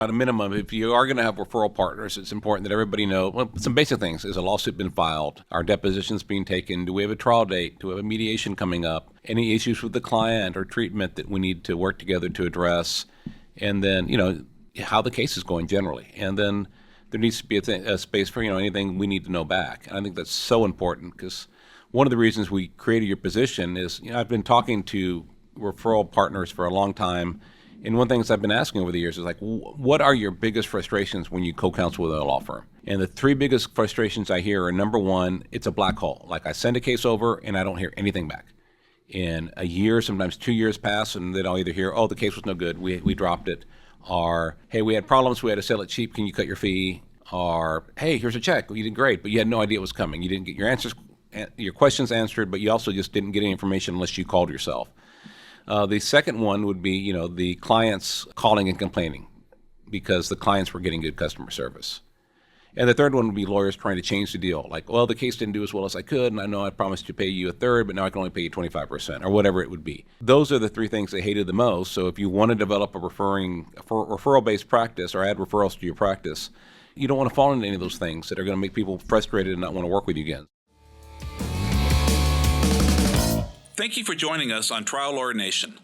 At a minimum, if you are going to have referral partners, it's important that everybody know some basic things. Has a lawsuit been filed? Are depositions being taken? Do we have a trial date? Do we have a mediation coming up? Any issues with the client or treatment that we need to work together to address? And then, how the case is going generally. And then there needs to be a space for, anything we need to know back. And I think that's so important because one of the reasons we created your position is, I've been talking to referral partners for a long time. And one thing I've been asking over the years is like, what are your biggest frustrations when you co-counsel with a law firm? And the three biggest frustrations I hear are, number one, it's a black hole. Like I send a case over and I don't hear anything back. And a year, sometimes 2 years pass, and then I'll either hear, oh, the case was no good, we dropped it, or hey, we had problems, we had to sell it cheap, can you cut your fee? Or hey, here's a check, you did great, but you had no idea it was coming. You didn't get your questions answered, but you also just didn't get any information unless you called yourself. The second one would be, the clients calling and complaining because the clients were getting good customer service. And the third one would be lawyers trying to change the deal. Like, well, the case didn't do as well as I could, and I know I promised to pay you a third, but now I can only pay you 25%, or whatever it would be. Those are the three things they hated the most. So if you want to develop a referral-based practice or add referrals to your practice, you don't want to fall into any of those things that are going to make people frustrated and not want to work with you again. Thank you for joining us on Trial Lawyer Nation.